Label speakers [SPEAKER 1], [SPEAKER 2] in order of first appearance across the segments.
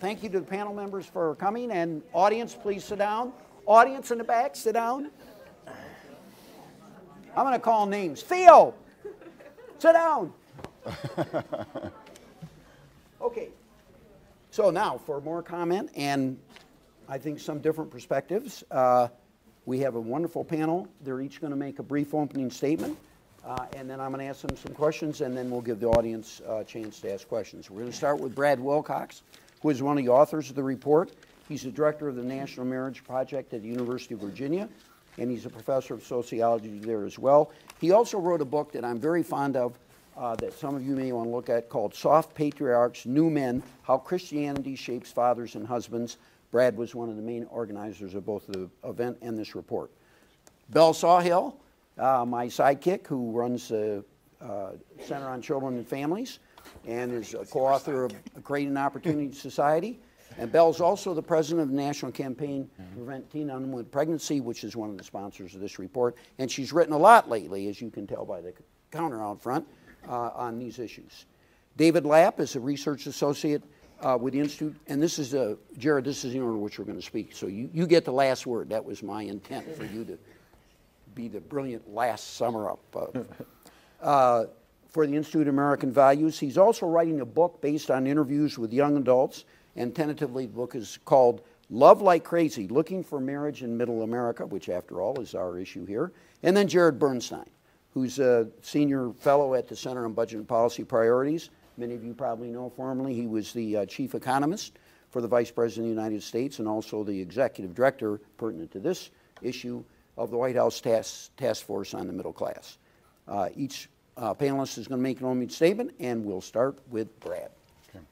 [SPEAKER 1] thank you to the panel members for coming, and audience, please sit down. Audience in the back, sit down. I'm going to call names. Theo, sit down. Okay, so now for more comment and I think some different perspectives, we have a wonderful panel. They're each going to make a brief opening statement, and then I'm going to ask them some questions, and then we'll give the audience a chance to ask questions. We're going to start with Brad Wilcox, who is one of the authors of the report. He's the director of the National Marriage Project at the University of Virginia, and he's a professor of sociology there as well. He also wrote a book that I'm very fond of that some of you may want to look at called Soft Patriarchs, New Men, How Christianity Shapes Fathers and Husbands. Brad was one of the main organizers of both the event and this report. Belle Sawhill, my sidekick, who runs the Center on Children and Families and is a co-author of Creating Opportunity Society. And Belle's also the president of the National Campaign to Prevent Teen Unwanted Pregnancy, which is one of the sponsors of this report. And she's written a lot lately, as you can tell by the counter out front, on these issues. David Lapp is a research associate with the Institute. And this is, Jared, this is the order in which we're going to speak. So you get the last word. That was my intent, for you to be the brilliant last summer up. For the Institute of American Values. He's also writing a book based on interviews with young adults, and tentatively the book is called Love Like Crazy, Looking for Marriage in Middle America, which after all is our issue here. And then Jared Bernstein, who's a senior fellow at the Center on Budget and Policy Priorities. Many of you probably know formerly he was the chief economist for the Vice President of the United States and also the executive director, pertinent to this issue, of the White House Task Force on the Middle Class. Each panelist is going to make an opening statement, and we'll start with Brad.
[SPEAKER 2] Okay.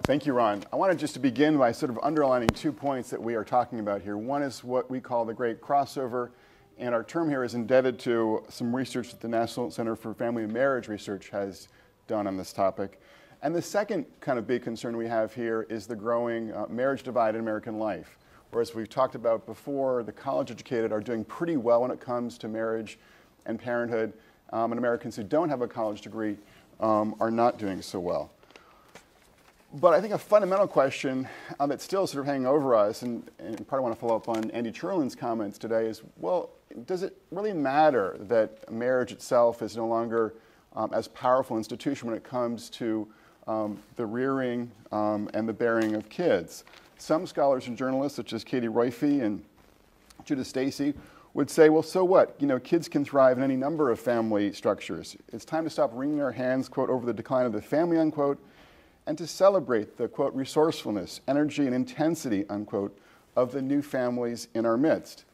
[SPEAKER 2] Thank you, Ron. I wanted just to begin by sort of underlining 2 points that we are talking about here. One is what we call the great crossover, and our term here is indebted to some research that the National Center for Family and Marriage Research has done on this topic. And the second kind of big concern we have here is the growing marriage divide in American life. Whereas we've talked about before, the college-educated are doing pretty well when it comes to marriage and parenthood, and Americans who don't have a college degree are not doing so well. But I think a fundamental question that's still sort of hanging over us, and part I want to follow up on Andy Cherlin's comments today, is, well, does it really matter that marriage itself is no longer as powerful institution when it comes to the rearing and the bearing of kids? Some scholars and journalists, such as Katie Roiphe and Judith Stacy, would say, well, so what? You know, kids can thrive in any number of family structures. It's time to stop wringing our hands, quote, over the decline of the family, unquote, and to celebrate the, quote, resourcefulness, energy, and intensity, unquote, of the new families in our midst.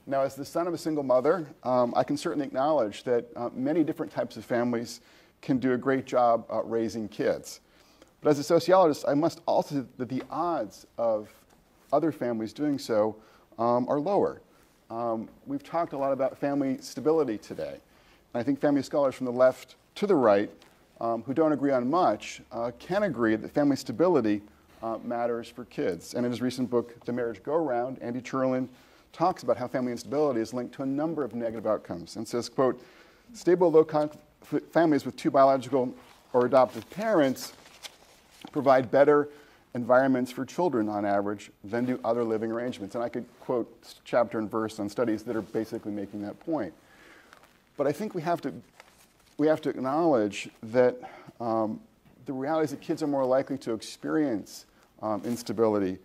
[SPEAKER 2] Now, as the son of a single mother, I can certainly acknowledge that many different types of families can do a great job raising kids. But as a sociologist, I must also say that the odds of other families doing so are lower. We've talked a lot about family stability today. And I think family scholars from the left to the right, who don't agree on much, can agree that family stability matters for kids. And in his recent book, The Marriage Go-Round, Andy Cherlin talks about how family instability is linked to a number of negative outcomes and says, quote, stable low-conflict families with two biological or adoptive parents provide better environments for children on average than do other living arrangements. And I could quote chapter and verse on studies that are basically making that point. But I think we have to acknowledge that the reality is that kids are more likely to experience instability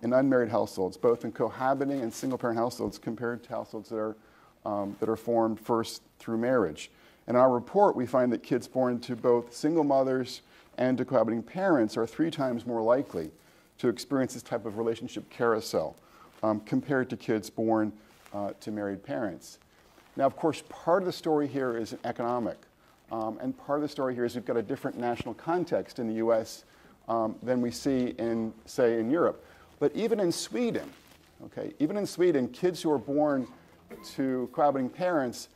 [SPEAKER 2] in unmarried households, both in cohabiting and single-parent households, compared to households that are formed first through marriage. In our report, we find that kids born to both single mothers and to cohabiting parents are 3 times more likely to experience this type of relationship carousel compared to kids born to married parents. Now, of course, part of the story here is economic, and part of the story here is we've got a different national context in the U.S. Than we see in, say, in Europe. But even in Sweden, okay, even in Sweden, kids who are born to cohabiting parents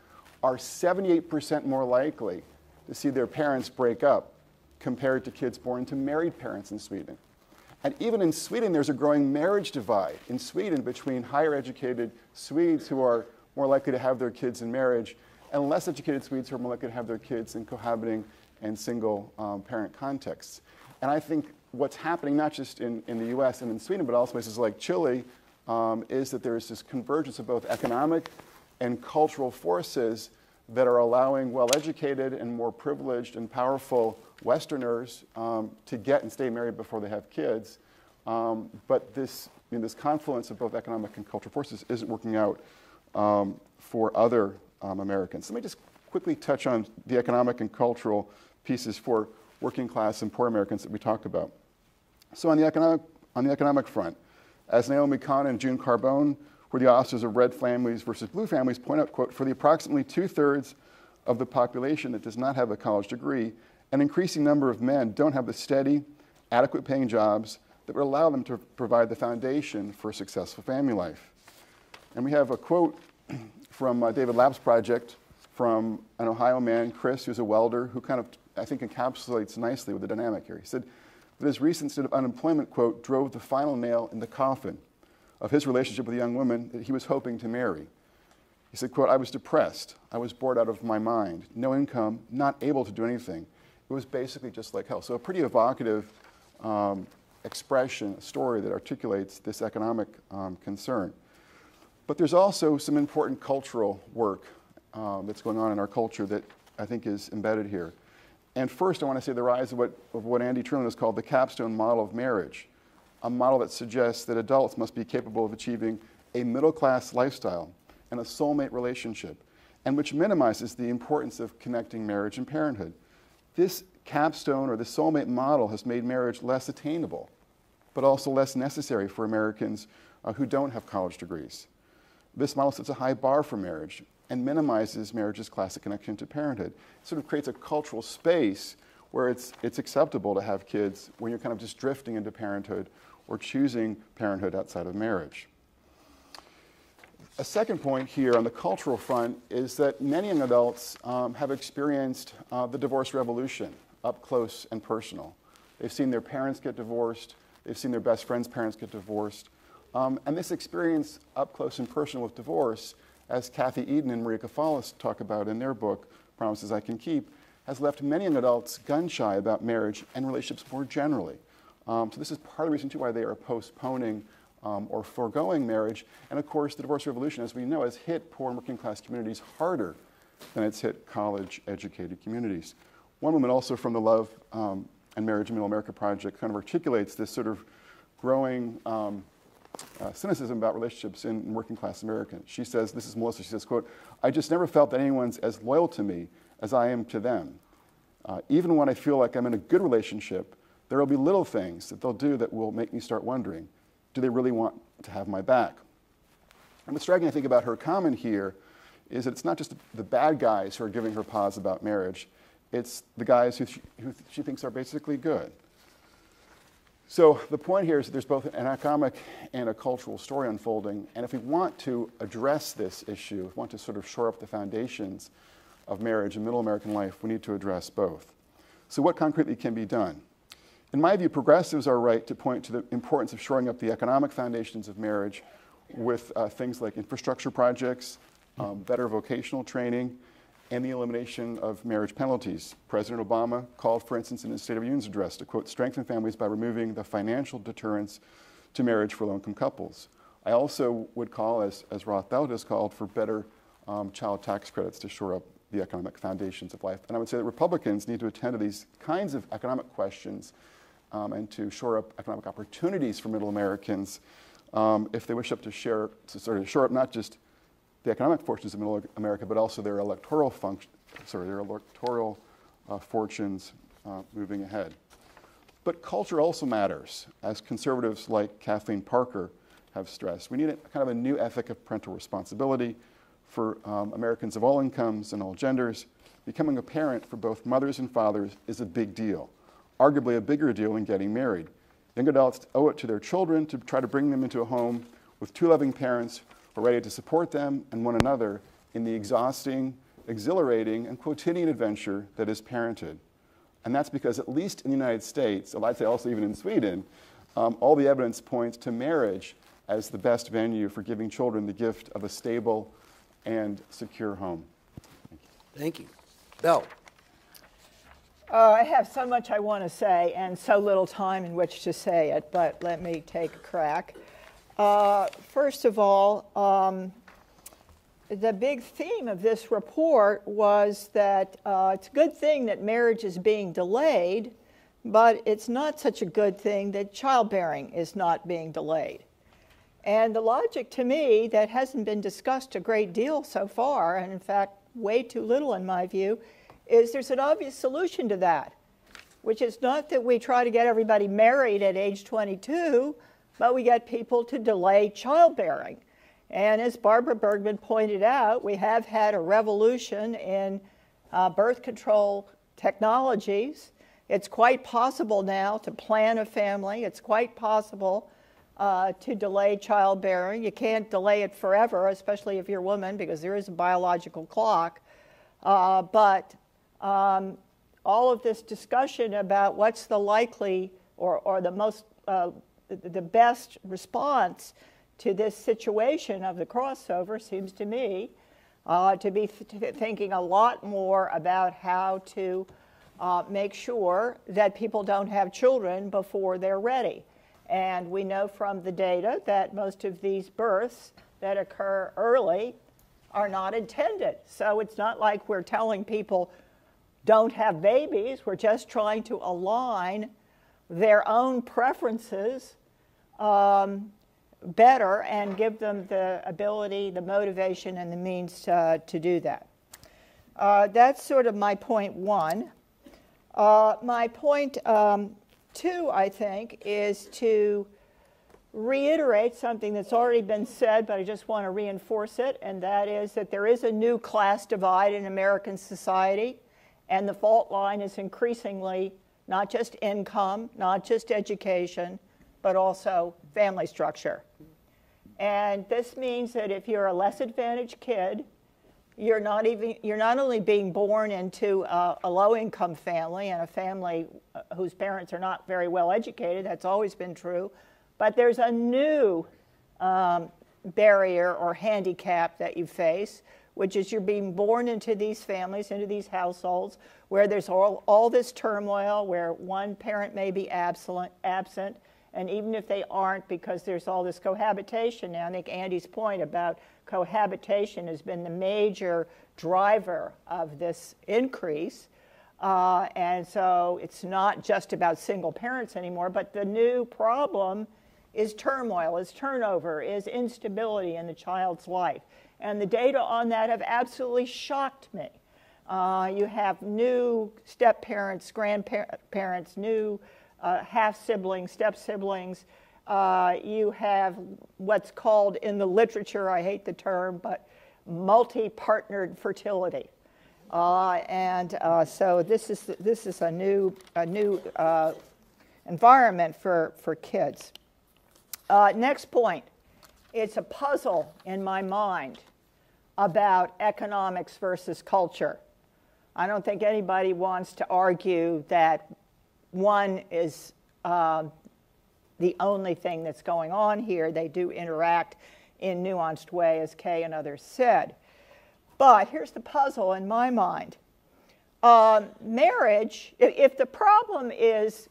[SPEAKER 2] are 78% more likely to see their parents break up compared to kids born to married parents in Sweden. And even in Sweden, there's a growing marriage divide in Sweden between higher educated Swedes who are more likely to have their kids in marriage and less educated Swedes who are more likely to have their kids in cohabiting and single parent contexts. And I think what's happening not just in the US and in Sweden, but also places like Chile, is that there is this convergence of both economic and cultural forces that are allowing well-educated and more privileged and powerful Westerners to get and stay married before they have kids. But this confluence of both economic and cultural forces isn't working out for other Americans. Let me just quickly touch on the economic and cultural pieces for working class and poor Americans that we talked about. So on the economic front, as Naomi Kahn and June Carbone, who are the authors of Red Families versus Blue Families, point out, quote, for the approximately 2/3 of the population that does not have a college degree, an increasing number of men don't have the steady, adequate paying jobs that would allow them to provide the foundation for a successful family life. And we have a quote from David Lapp's project from an Ohio man, Chris, who's a welder, who kind of, I think, encapsulates nicely with the dynamic here. He said that his recent state of unemployment, quote, drove the final nail in the coffin of his relationship with a young woman that he was hoping to marry. He said, quote, I was depressed. I was bored out of my mind. No income, not able to do anything. It was basically just like hell. So a pretty evocative expression, a story that articulates this economic concern. But there's also some important cultural work that's going on in our culture that I think is embedded here. And first, I want to say the rise of what Andy Truman has called the capstone model of marriage, a model that suggests that adults must be capable of achieving a middle-class lifestyle and a soulmate relationship, and which minimizes the importance of connecting marriage and parenthood. This capstone or the soulmate model has made marriage less attainable, but also less necessary for Americans who don't have college degrees. This model sets a high bar for marriage and minimizes marriage's classic connection to parenthood. It sort of creates a cultural space where it's acceptable to have kids when you're kind of just drifting into parenthood or choosing parenthood outside of marriage. A second point here on the cultural front is that many young adults have experienced the divorce revolution up close and personal. They've seen their parents get divorced. They've seen their best friends' parents get divorced. And this experience up close and personal with divorce, as Kathy Eden and Maria Kafalis talk about in their book, Promises I Can Keep, has left many young adults gun-shy about marriage and relationships more generally. So this is part of the reason, too, why they are postponing or foregoing marriage. And of course, the divorce revolution, as we know, has hit poor and working class communities harder than it's hit college-educated communities. One woman also from the Love and Marriage in Middle America Project kind of articulates this sort of growing cynicism about relationships in working class America. She says, this is Melissa, she says, quote, I just never felt that anyone's as loyal to me as I am to them. Even when I feel like I'm in a good relationship, there will be little things that they'll do that will make me start wondering, do they really want to have my back? And what's striking, I think, about her comment here is that it's not just the bad guys who are giving her pause about marriage, it's the guys who she thinks are basically good. So the point here is that there's both an economic and a cultural story unfolding, and if we want to address this issue, if we want to sort of shore up the foundations of marriage and middle American life, we need to address both. So what concretely can be done? In my view, progressives are right to point to the importance of shoring up the economic foundations of marriage with things like infrastructure projects, better vocational training, and the elimination of marriage penalties. President Obama called, for instance, in his State of the Union's address to, quote, strengthen families by removing the financial deterrents to marriage for low-income couples. I also would call, as Roth Bell has called, for better child tax credits to shore up the economic foundations of life. And I would say that Republicans need to attend to these kinds of economic questions and to shore up economic opportunities for middle Americans if they wish to sort of shore up not just the economic fortunes of middle America, but also their electoral fortunes moving ahead. But culture also matters, as conservatives like Kathleen Parker have stressed. We need kind of a new ethic of parental responsibility for Americans of all incomes and all genders. Becoming a parent for both mothers and fathers is a big deal, arguably a bigger deal than getting married. Young adults owe it to their children to try to bring them into a home with two loving parents who are ready to support them and one another in the exhausting, exhilarating, and quotidian adventure that is parenthood. And that's because, at least in the United States, I'd say also even in Sweden, all the evidence points to marriage as the best venue for giving children the gift of a stable and secure home.
[SPEAKER 1] Thank you. Bill.
[SPEAKER 3] I have so much I want to say and so little time in which to say it, but let me take a crack. First of all, the big theme of this report was that it's a good thing that marriage is being delayed, but it's not such a good thing that childbearing is not being delayed. And the logic to me that hasn't been discussed a great deal so far, and in fact way too little in my view, is there's an obvious solution to that, which is not that we try to get everybody married at age 22, but we get people to delay childbearing. And as Barbara Bergman pointed out, we have had a revolution in birth control technologies. It's quite possible now to plan a family. It's quite possible to delay childbearing. You can't delay it forever, especially if you're a woman, because there is a biological clock. But all of this discussion about what's the likely or the most the best response to this situation of the crossover seems to me to be thinking a lot more about how to make sure that people don't have children before they're ready. And we know from the data that most of these births that occur early are not intended. So it's not like we're telling people don't have babies. We're just trying to align their own preferences better and give them the ability, the motivation, and the means to do that. That's sort of my point one. My point two, I think, is to reiterate something that's already been said, but I just want to reinforce it, and that is that there is a new class divide in American society, and the fault line is increasingly not just income, not just education, but also family structure. And this means that if you're a less advantaged kid, you're not only being born into a low-income family and a family whose parents are not very well educated, that's always been true, but there's a new barrier or handicap that you face, which is you're being born into these families, into these households, where there's all this turmoil, where one parent may be absent, and even if they aren't, because there's all this cohabitation now. I think Andy's point about cohabitation has been the major driver of this increase. And so it's not just about single parents anymore, but the new problem is turmoil, is turnover, is instability in the child's life. And the data on that have absolutely shocked me. You have new step-parents, grandparents, new half-siblings, step-siblings. You have what's called in the literature, I hate the term, but multi-partnered fertility. So this is a new environment for kids. Next point. It's a puzzle in my mind about economics versus culture. I don't think anybody wants to argue that one is the only thing that's going on here. They do interact in nuanced way, as Kay and others said. But here's the puzzle in my mind. Marriage, if the problem is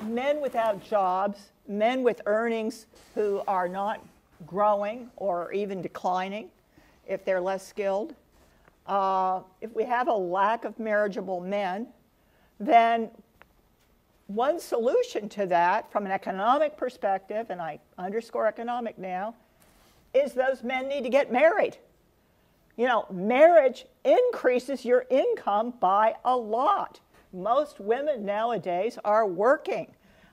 [SPEAKER 3] men without jobs, men with earnings who are not growing or even declining, if they're less skilled, if we have a lack of marriageable men, then one solution to that from an economic perspective, and I underscore economic now, is those men need to get married. You know, marriage increases your income by a lot. Most women nowadays are working.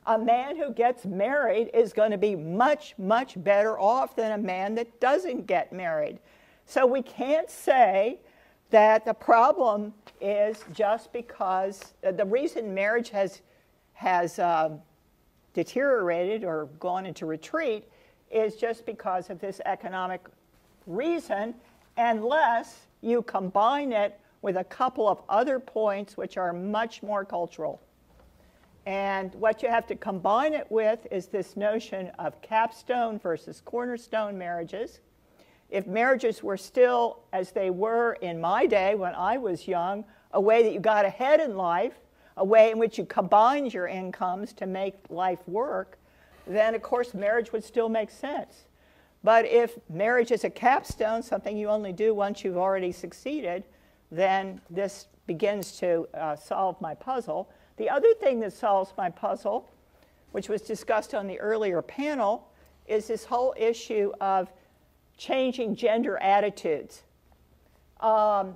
[SPEAKER 3] A man who gets married is going to be much, much better off than a man that doesn't get married. So we can't say that the problem is just because the reason marriage has deteriorated or gone into retreat is just because of this economic reason, unless you combine it with a couple of other points which are much more cultural. And what you have to combine it with is this notion of capstone versus cornerstone marriages. If marriages were still, as they were in my day when I was young, a way that you got ahead in life, a way in which you combine your incomes to make life work, then of course marriage would still make sense. But if marriage is a capstone, something you only do once you've already succeeded, then this begins to solve my puzzle. The other thing that solves my puzzle, which was discussed on the earlier panel, is this whole issue of changing gender attitudes.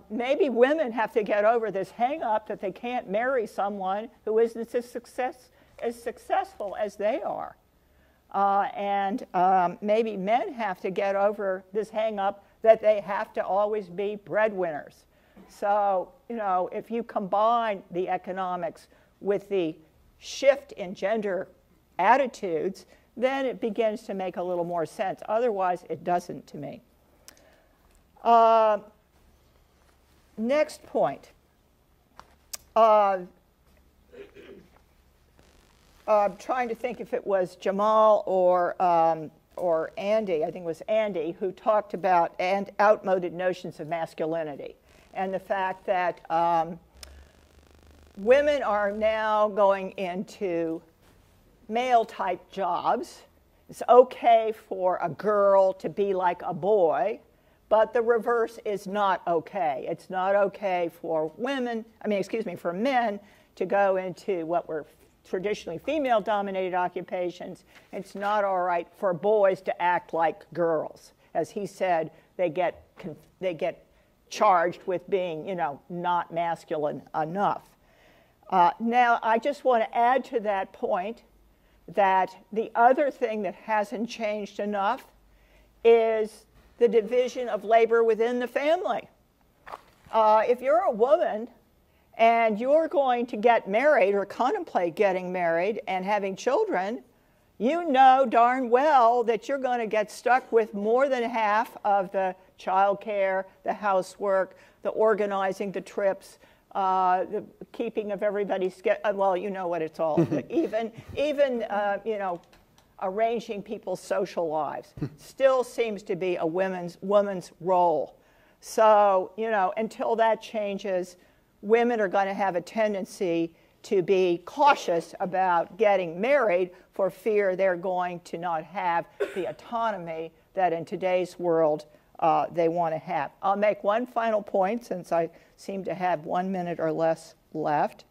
[SPEAKER 3] Maybe women have to get over this hang-up that they can't marry someone who isn't as successful as they are. And maybe men have to get over this hang-up that they have to always be breadwinners. So, you know, if you combine the economics with the shift in gender attitudes, then it begins to make a little more sense. Otherwise, it doesn't to me. Next point. I'm trying to think if it was Jamal or Andy, I think it was Andy, who talked about outmoded notions of masculinity and the fact that women are now going into male-type jobs. It's okay for a girl to be like a boy, but the reverse is not okay. It's not okay for for men to go into what were traditionally female-dominated occupations. It's not all right for boys to act like girls. As he said, they get charged with being, you know, not masculine enough. Now, I just want to add to that point that the other thing that hasn't changed enough is the division of labor within the family. If you're a woman and you're going to get married or contemplate getting married and having children, you know darn well that you're going to get stuck with more than half of the childcare, the housework, the organizing, the trips, the keeping of everybody's schedule. Well, you know what it's all. even you know, arranging people's social lives still seems to be a woman's role. So, you know, until that changes, women are going to have a tendency to be cautious about getting married for fear they're going to not have the autonomy that in today's world they want to have. I'll make one final point since I seem to have 1 minute or less left.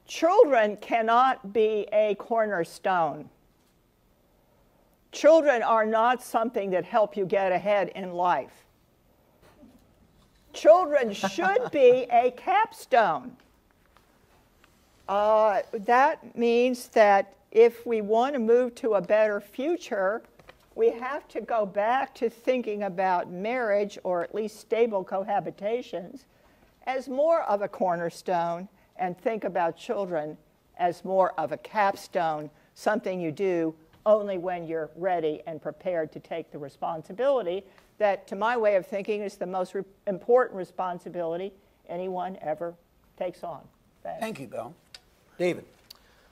[SPEAKER 3] Children cannot be a cornerstone. Children are not something that help you get ahead in life. Children should be a capstone. That means that if we want to move to a better future, we have to go back to thinking about marriage, or at least stable cohabitations, as more of a cornerstone, and think about children as more of a capstone, something you do only when you're ready and prepared to take the responsibility that, to my way of thinking, is the most important responsibility anyone ever takes on. Thanks.
[SPEAKER 1] Thank you, Bill. David.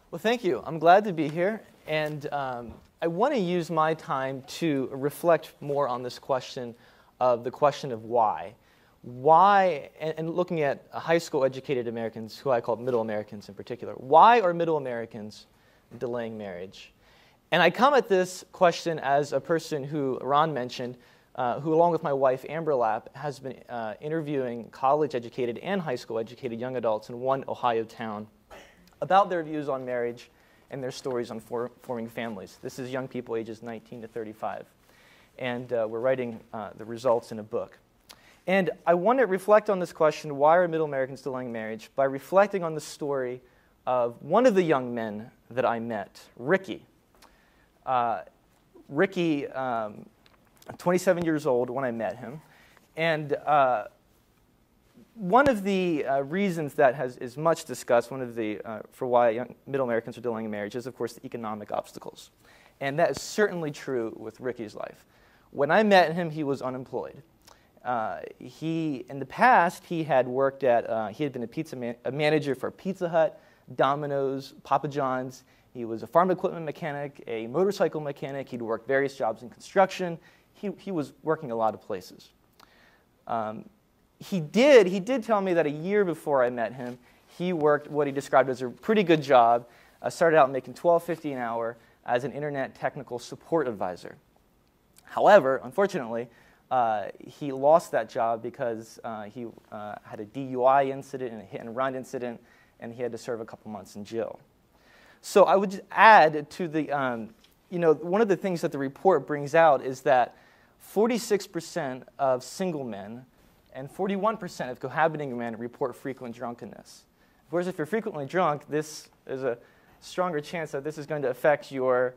[SPEAKER 4] Well, thank you. I'm glad to be here, and I want to use my time to reflect more on this question of why. Why, and looking at high school educated Americans, who I call middle Americans in particular, why are middle Americans delaying marriage? And I come at this question as a person who Ron mentioned, who along with my wife Amber Lapp has been interviewing college educated and high school educated young adults in one Ohio town about their views on marriage and their stories on forming families. This is young people ages 19 to 35. And we're writing the results in a book. And I want to reflect on this question, why are middle Americans delaying marriage, by reflecting on the story of one of the young men that I met, Ricky. Ricky, 27 years old when I met him. And one of the reasons that is much discussed, for why middle Americans are delaying marriage is, of course, the economic obstacles. And that is certainly true with Ricky's life. When I met him, he was unemployed. In the past, he had worked at, he had been a manager for Pizza Hut, Domino's, Papa John's. He was a farm equipment mechanic, a motorcycle mechanic. He'd worked various jobs in construction. He was working a lot of places. He did tell me that a year before I met him, he worked what he described as a pretty good job, started out making $12.50 an hour as an internet technical support advisor. However, unfortunately, he lost that job because he had a DUI incident and a hit-and-run incident, and he had to serve a couple months in jail. So I would just add to the, one of the things that the report brings out is that 46% of single men and 41% of cohabiting men report frequent drunkenness. Of course, if you're frequently drunk, this is a stronger chance that this is going to affect your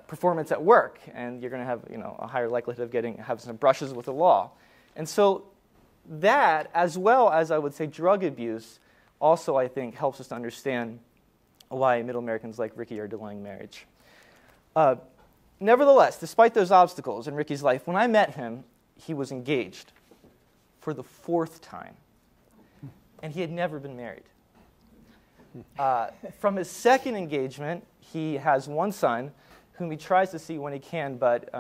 [SPEAKER 4] performance at work, and you're going to have a higher likelihood of having some brushes with the law. And so that, as well as I would say drug abuse, also I think helps us to understand why middle Americans like Ricky are delaying marriage. Nevertheless, despite those obstacles in Ricky's life, when I met him, he was engaged for the 4th time, and he had never been married. From his second engagement, he has one son whom he tries to see when he can, but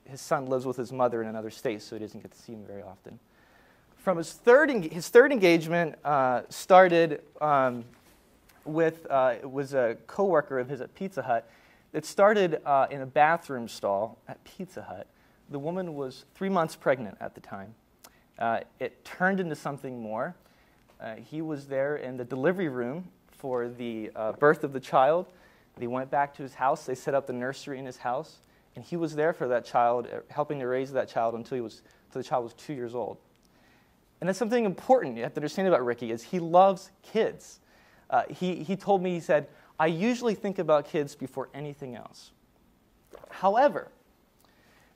[SPEAKER 4] his son lives with his mother in another state, so he doesn't get to see him very often. From his third engagement started with, it was a coworker of his at Pizza Hut. It started in a bathroom stall at Pizza Hut. The woman was 3 months pregnant at the time. It turned into something more. He was there in the delivery room for the birth of the child. They went back to his house. They set up the nursery in his house, and he was there for that child, helping to raise that child until the child was 2 years old. And that's something important you have to understand about Ricky is he loves kids. He told me, he said, I usually think about kids before anything else. However,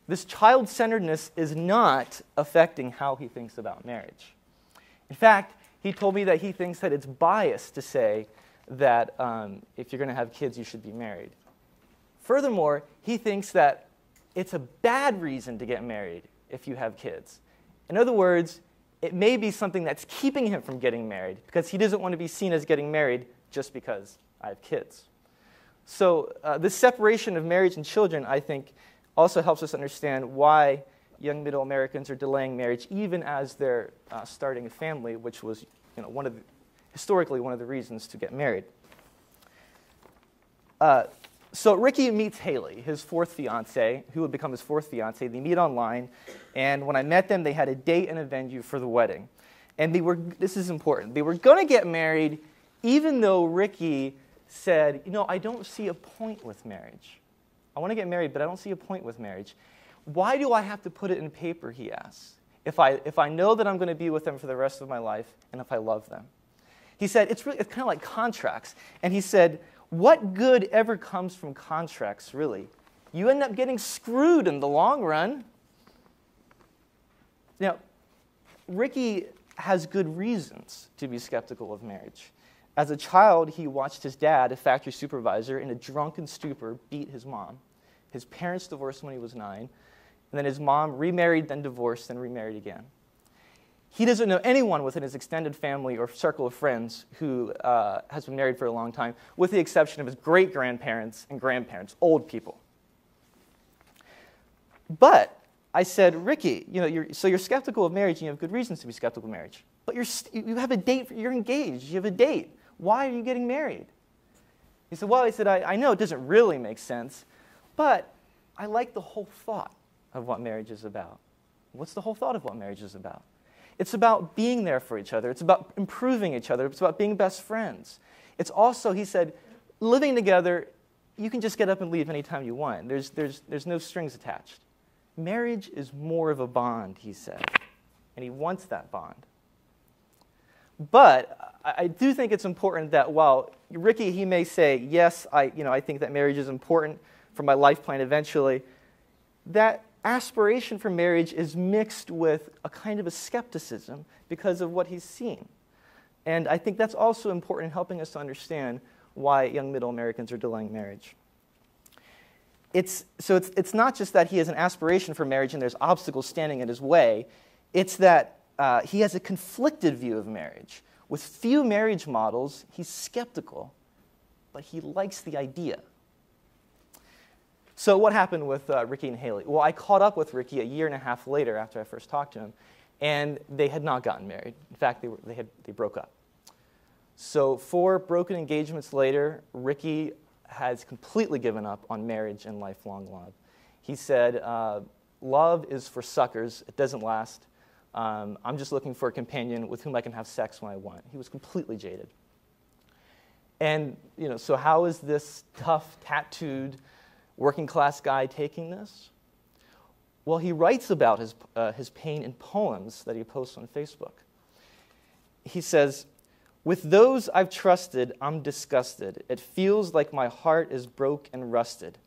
[SPEAKER 4] this child-centeredness is not affecting how he thinks about marriage. In fact, he told me that he thinks that it's biased to say that if you're going to have kids, you should be married. Furthermore, he thinks that it's a bad reason to get married if you have kids. In other words, it may be something that's keeping him from getting married because he doesn't want to be seen as getting married just because I have kids. So this separation of marriage and children, I think, also helps us understand why young middle Americans are delaying marriage even as they're starting a family, which was historically one of the reasons to get married. So Ricky meets Haley, his 4th fiancée, who would become his 4th fiancée. They meet online, and when I met them, they had a date and a venue for the wedding. And this is important, they were going to get married even though Ricky said, I don't see a point with marriage. I want to get married, but I don't see a point with marriage. Why do I have to put it in paper, he asks, if I know that I'm going to be with them for the rest of my life and if I love them? He said, it's kind of like contracts. And he said, what good ever comes from contracts, really? You end up getting screwed in the long run. Now, Ricky has good reasons to be skeptical of marriage. As a child, he watched his dad, a factory supervisor, in a drunken stupor, beat his mom. His parents divorced when he was 9, and then his mom remarried, then divorced, then remarried again. He doesn't know anyone within his extended family or circle of friends who has been married for a long time, with the exception of his great-grandparents and grandparents, old people. But I said, Ricky, so you're skeptical of marriage, and you have good reasons to be skeptical of marriage. But you have a date, you're engaged, you have a date. Why are you getting married? He said, well, I know it doesn't really make sense, but I like the whole thought of what marriage is about. What's the whole thought of what marriage is about? It's about being there for each other. It's about improving each other. It's about being best friends. It's also, he said, living together, you can just get up and leave anytime you want. There's no strings attached. Marriage is more of a bond, he said, and he wants that bond. But I do think it's important that while Ricky, he may say, yes, I think that marriage is important for my life plan eventually, that aspiration for marriage is mixed with a kind of a skepticism because of what he's seen. And I think that's also important in helping us to understand why young middle Americans are delaying marriage. It's not just that he has an aspiration for marriage and there's obstacles standing in his way. It's that he has a conflicted view of marriage. With few marriage models, he's skeptical, but he likes the idea. So what happened with Ricky and Haley? Well, I caught up with Ricky a year and a half later after I first talked to him, and they had not gotten married. In fact, they broke up. So 4 broken engagements later, Ricky has completely given up on marriage and lifelong love. He said, love is for suckers. It doesn't last. I'm just looking for a companion with whom I can have sex when I want. He was completely jaded. And so how is this tough, tattooed, working-class guy taking this? Well, he writes about his pain in poems that he posts on Facebook. He says, "With those I've trusted, I'm disgusted. It feels like my heart is broke and rusted.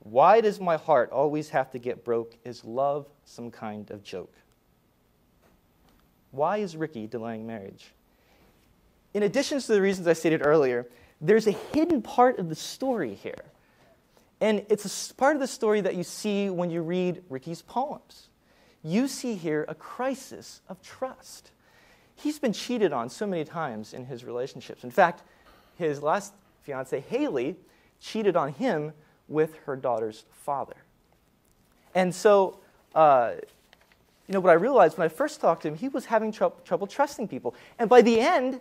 [SPEAKER 4] Why does my heart always have to get broke? Is love some kind of joke?" Why is Ricky delaying marriage? In addition to the reasons I stated earlier, there's a hidden part of the story here. And it's a part of the story that you see when you read Ricky's poems. You see here a crisis of trust. He's been cheated on so many times in his relationships. In fact, his last fiancée, Haley, cheated on him with her daughter's father. And so, what I realized when I first talked to him, he was having trouble trusting people. And by the end,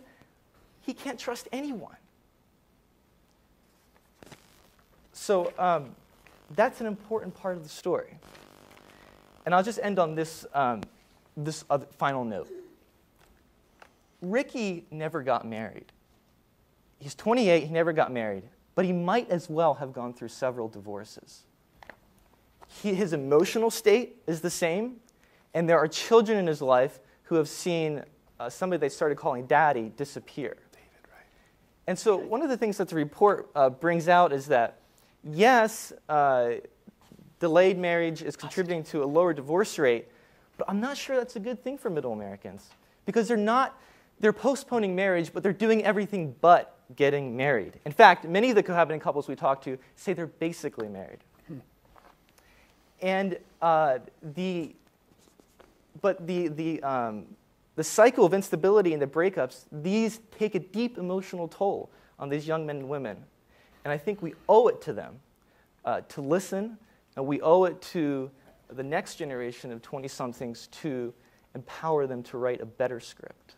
[SPEAKER 4] he can't trust anyone. So that's an important part of the story. And I'll just end on this other final note. Ricky never got married. He's 28, he never got married, but he might as well have gone through several divorces. His emotional state is the same, and there are children in his life who have seen somebody they started calling daddy disappear. David, right. And so one of the things that the report brings out is that, yes, delayed marriage is contributing to a lower divorce rate, but I'm not sure that's a good thing for Middle Americans, because they're postponing marriage, but they're doing everything but getting married. In fact, many of the cohabiting couples we talk to say they're basically married. And the cycle of instability and the breakups, these take a deep emotional toll on these young men and women. And I think we owe it to them to listen, and we owe it to the next generation of 20-somethings to empower them to write a better script.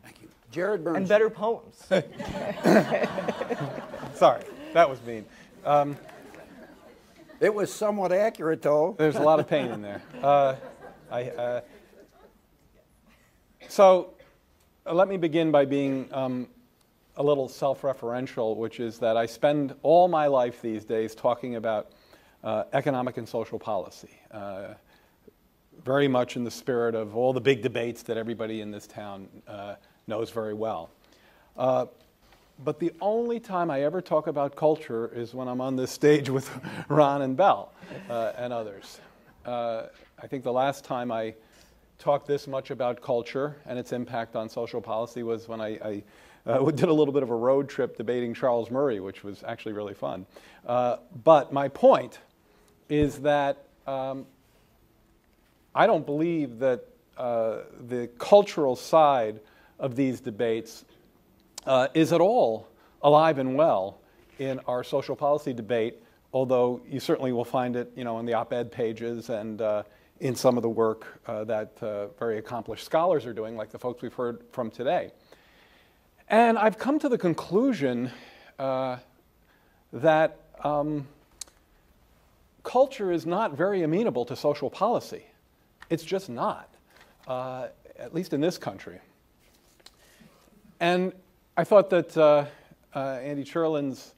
[SPEAKER 1] Thank you. Jared Burns.
[SPEAKER 4] And better poems.
[SPEAKER 5] Sorry, that was mean.
[SPEAKER 1] It was somewhat accurate, though.
[SPEAKER 5] There's a lot of pain in there. So let me begin by being a little self-referential, which is that I spend all my life these days talking about economic and social policy, very much in the spirit of all the big debates that everybody in this town knows very well. But the only time I ever talk about culture is when I'm on this stage with Ron and Bell and others. I think the last time I talked this much about culture and its impact on social policy was when I did a little bit of a road trip debating Charles Murray, which was actually really fun. But my point is that I don't believe that the cultural side of these debates is at all alive and well in our social policy debate, although you certainly will find it, in the op-ed pages and in some of the work that very accomplished scholars are doing, like the folks we've heard from today. And I've come to the conclusion that culture is not very amenable to social policy. It's just not, at least in this country. And I thought that Andy Cherlin's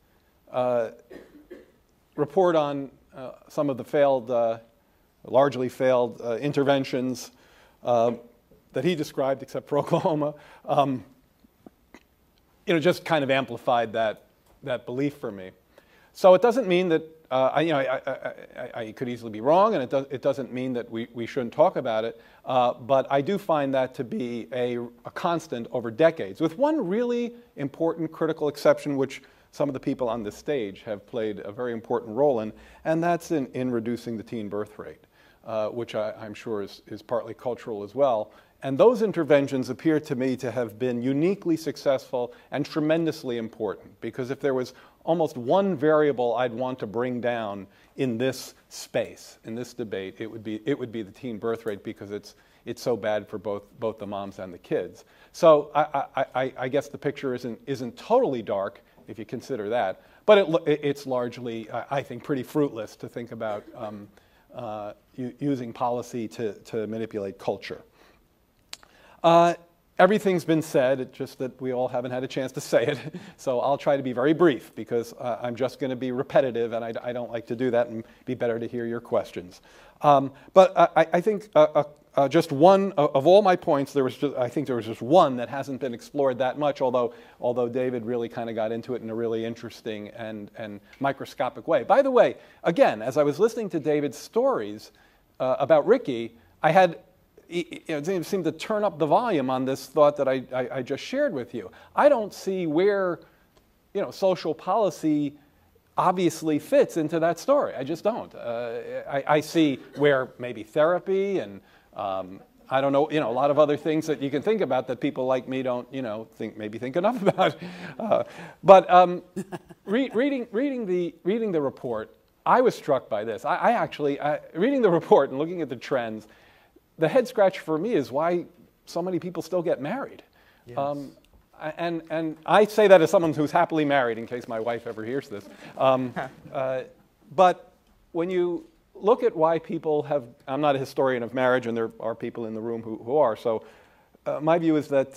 [SPEAKER 5] report on some of the largely failed interventions that he described, except for Oklahoma, just kind of amplified that belief for me. So it doesn't mean that I could easily be wrong, and it doesn't mean that we shouldn't talk about it. But I do find that to be a constant over decades, with one really important critical exception, which some of the people on this stage have played a very important role in, and that's in reducing the teen birth rate, which I'm sure is partly cultural as well. And those interventions appear to me to have been uniquely successful and tremendously important, because if there was almost one variable I'd want to bring down in this space, in this debate, it would be the teen birth rate, because it's it's so bad for both the moms and the kids. So I guess the picture isn't totally dark if you consider that, but it's largely, I think, pretty fruitless to think about using policy to manipulate culture. Everything's been said, it's just that we all haven't had a chance to say it. So I'll try to be very brief because I'm just going to be repetitive, and I don't like to do that, and be better to hear your questions. But I think just one of all my points, I think there was just one that hasn't been explored that much, although David really kind of got into it in a really interesting and microscopic way. By the way, again, as I was listening to David's stories about Ricky, it seemed to turn up the volume on this thought that I just shared with you. I don't see where, social policy obviously fits into that story. I just don't. I see where maybe therapy and I don't know, a lot of other things that you can think about that people like me don't, think enough about. But reading the report, I was struck by this. I actually, reading the report and looking at the trends, the head scratch for me is why so many people still get married. Yes. And I say that as someone who's happily married, in case my wife ever hears this. But when you look at why people have, I'm not a historian of marriage, and there are people in the room who are, so my view is that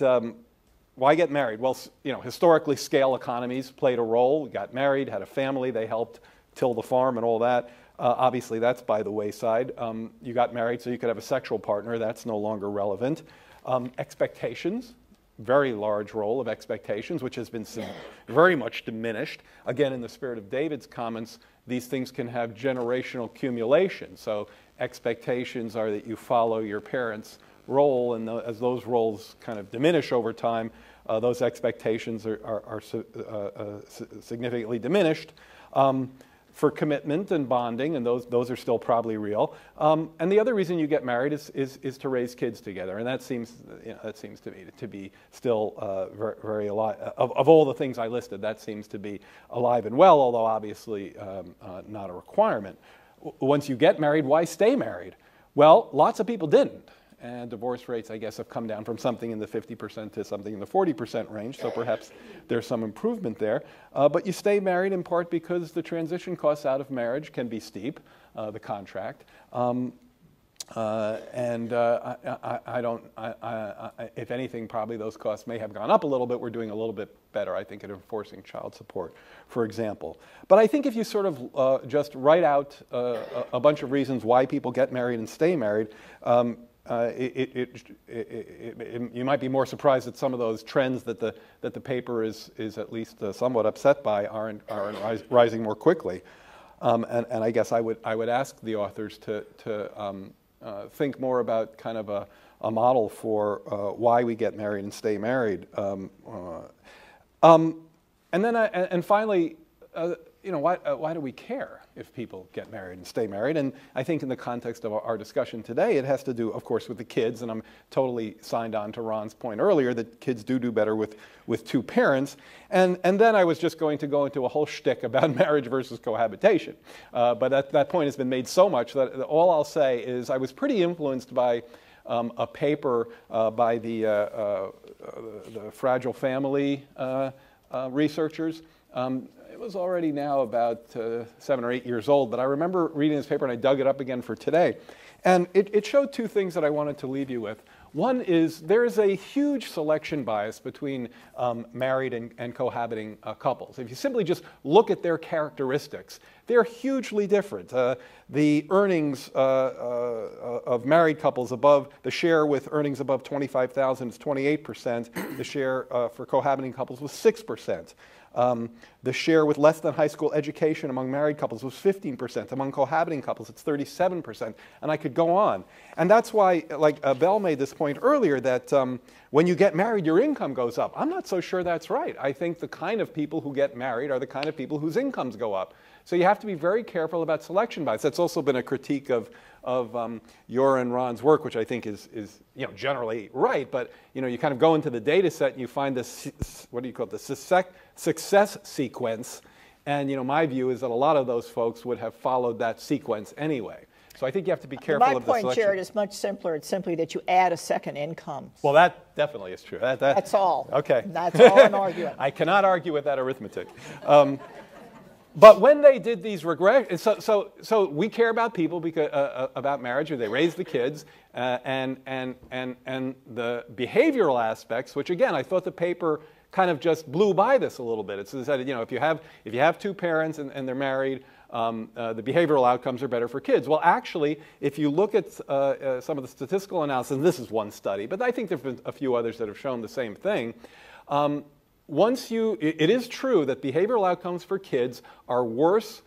[SPEAKER 5] why get married? Well, historically scale economies played a role. We got married, had a family, they helped till the farm and all that. Obviously, that's by the wayside. You got married so you could have a sexual partner. That's no longer relevant. Expectations, very large role of expectations, which has been very much diminished. Again, in the spirit of David's comments, these things can have generational accumulation. So expectations are that you follow your parents' role, and as those roles kind of diminish over time, those expectations are significantly diminished. For commitment and bonding, and those are still probably real. And the other reason you get married is to raise kids together, and that seems to me to be still very alive. Of all the things I listed, that seems to be alive and well, although obviously not a requirement. Once you get married, why stay married? Well, lots of people didn't. And divorce rates, I guess, have come down from something in the 50% to something in the 40% range, so perhaps there's some improvement there. But you stay married in part because the transition costs out of marriage can be steep, the contract. If anything, probably those costs may have gone up a little bit. We're doing a little bit better, I think, at enforcing child support, for example. But I think if you sort of just write out a bunch of reasons why people get married and stay married, you might be more surprised that some of those trends that the paper is at least somewhat upset by aren't rising more quickly. And I guess I would ask the authors to think more about kind of a model for why we get married and stay married. And finally, why do we care if people get married and stay married? And I think in the context of our discussion today, it has to do, of course, with the kids. And I'm totally signed on to Ron's point earlier that kids do better with two parents. And then I was just going to go into a whole shtick about marriage versus cohabitation. But that point has been made so much that all I'll say is I was pretty influenced by a paper by the Fragile Family researchers. It was already now about 7 or 8 years old, but I remember reading this paper and I dug it up again for today. And it showed two things that I wanted to leave you with. One is there is a huge selection bias between married and cohabiting couples. If you simply just look at their characteristics, they're hugely different. The earnings of married couples the share with earnings above $25,000 is 28%. The share for cohabiting couples was 6%. The share with less than high school education among married couples was 15%. Among cohabiting couples, it's 37%. And I could go on. And that's why, like Belle made this point earlier, that when you get married, your income goes up. I'm not so sure that's right. I think the kind of people who get married are the kind of people whose incomes go up. So you have to be very careful about selection bias. That's also been a critique of your and Ron's work, which I think is generally right. But you kind of go into the data set and you find this, what do you call it, the success sequence. And my view is that a lot of those folks would have followed that sequence anyway. So I think you have to be careful
[SPEAKER 3] My
[SPEAKER 5] of the
[SPEAKER 3] point,
[SPEAKER 5] selection.
[SPEAKER 3] Jared, is much simpler. It's simply that you add a second income.
[SPEAKER 5] Well, that definitely is true.
[SPEAKER 3] That's all.
[SPEAKER 5] Okay.
[SPEAKER 3] That's all I'm arguing.
[SPEAKER 5] I cannot argue with that arithmetic. But when they did these regressions, so we care about people because about marriage, or they raise the kids, and the behavioral aspects, which again I thought the paper kind of just blew by this a little bit. It says that if you have two parents and they're married, the behavioral outcomes are better for kids. Well, actually, if you look at some of the statistical analysis, and this is one study, but I think there have been a few others that have shown the same thing. It is true that behavioral outcomes for kids are worse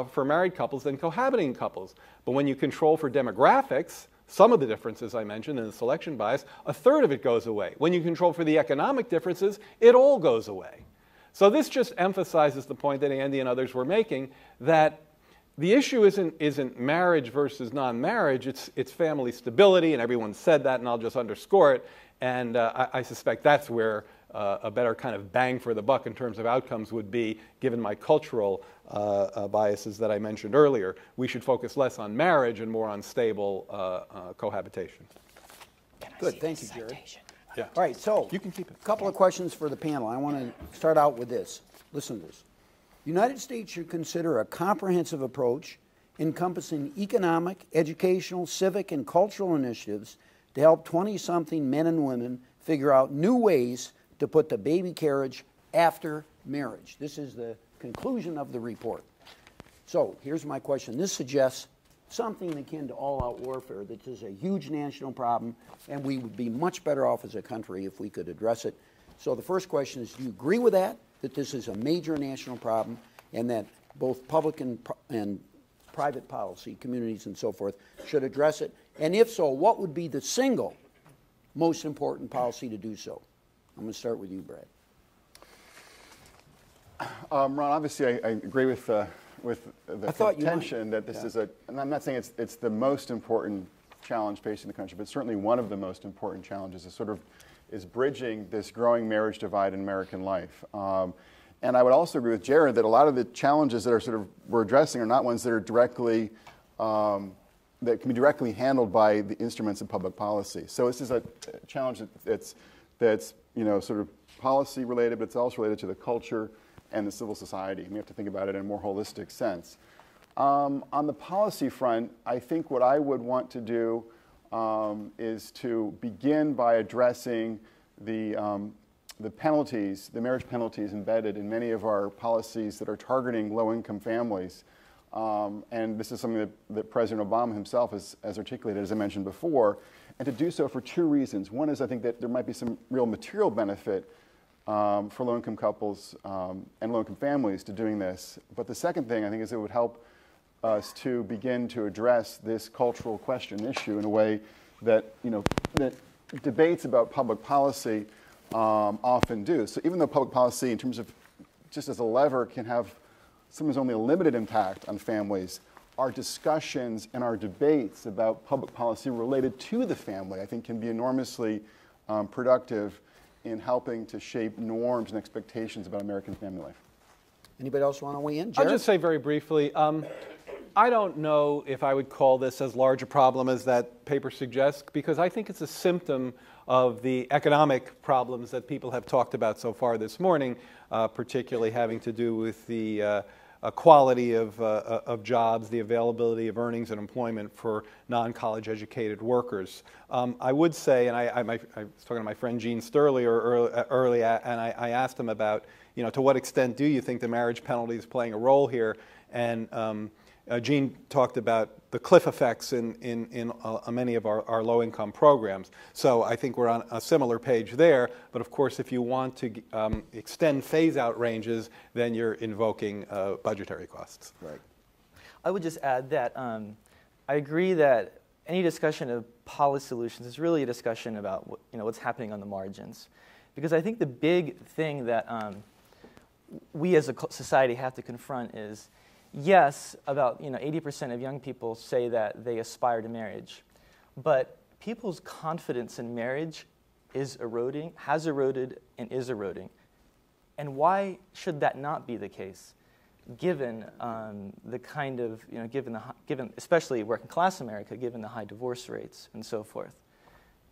[SPEAKER 5] for married couples than cohabiting couples. But when you control for demographics, some of the differences I mentioned in the selection bias, a third of it goes away. When you control for the economic differences, it all goes away. So this just emphasizes the point that Andy and others were making, that the issue isn't marriage versus non-marriage, it's family stability, and everyone said that, and I'll just underscore it. And I suspect that's where a better kind of bang for the buck in terms of outcomes would be, given my cultural biases that I mentioned earlier. We should focus less on marriage and more on stable cohabitation.
[SPEAKER 1] Good, thank you, Jared.
[SPEAKER 5] Yeah.
[SPEAKER 1] All right, so
[SPEAKER 5] You can keep it.
[SPEAKER 1] a couple of questions for the panel. I want to start out with this. Listen to this. The United States should consider a comprehensive approach encompassing economic, educational, civic, and cultural initiatives to help 20-something men and women figure out new ways to put the baby carriage after marriage. This is the conclusion of the report. So here's my question. This suggests something akin to all-out warfare, that is a huge national problem, and we would be much better off as a country if we could address it. So the first question is, do you agree with that this is a major national problem, and that both public and private policy, communities and so forth, should address it? And if so, what would be the single most important policy to do so? I'm going to start with you, Brad.
[SPEAKER 2] Ron, obviously I agree with the contention that this is and I'm not saying it's the most important challenge facing the country, but certainly one of the most important challenges is bridging this growing marriage divide in American life. And I would also agree with Jared that a lot of the challenges that we're addressing are not ones that are directly that can be directly handled by the instruments of public policy. So this is a challenge that's policy related, but it's also related to the culture and the civil society. We have to think about it in a more holistic sense. On the policy front, I think what I would want to do is to begin by addressing the penalties, the marriage penalties embedded in many of our policies that are targeting low-income families. And this is something that President Obama himself has articulated, as I mentioned before, and to do so for two reasons. One is I think that there might be some real material benefit for low-income couples and low-income families to doing this. But the second thing I think is it would help us to begin to address this cultural question issue in a way that, that debates about public policy often do. So even though public policy, in terms of just as a lever, can have sometimes only a limited impact on families, our discussions and our debates about public policy related to the family, I think, can be enormously productive in helping to shape norms and expectations about American family life.
[SPEAKER 1] Anybody else want to weigh in? Jared?
[SPEAKER 5] I'll just say very briefly, I don't know if I would call this as large a problem as that paper suggests, because I think it's a symptom of the economic problems that people have talked about so far this morning, particularly having to do with the quality of jobs, the availability of earnings and employment for non-college educated workers. I would say, and I was talking to my friend Gene Sturley earlier, and I asked him about, to what extent do you think the marriage penalty is playing a role here? And Gene talked about the cliff effects in many of our low-income programs. So I think we're on a similar page there. But of course, if you want to extend phase-out ranges, then you're invoking budgetary costs.
[SPEAKER 1] Right.
[SPEAKER 4] I would just add that I agree that any discussion of policy solutions is really a discussion about what's happening on the margins. Because I think the big thing that we as a society have to confront is, yes, about 80% of young people say that they aspire to marriage, but people's confidence in marriage is eroding, has eroded, and is eroding. And why should that not be the case? given the kind of, given especially working class America, given the high divorce rates and so forth.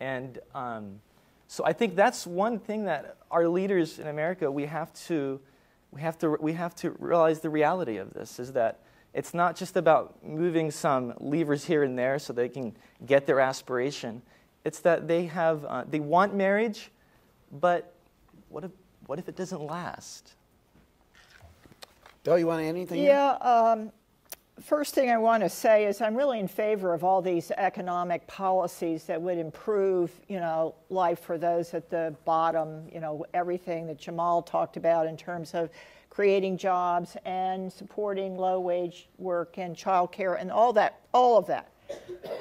[SPEAKER 4] And so I think that's one thing that our leaders in America, we have to realize the reality of this, is that it's not just about moving some levers here and there so they can get their aspiration. It's that they want marriage, but what if it doesn't last?
[SPEAKER 1] Bill, you want to add anything?
[SPEAKER 3] Yeah, first thing I want to say is I'm really in favor of all these economic policies that would improve, life for those at the bottom, everything that Jamal talked about in terms of creating jobs and supporting low-wage work and childcare and all of that.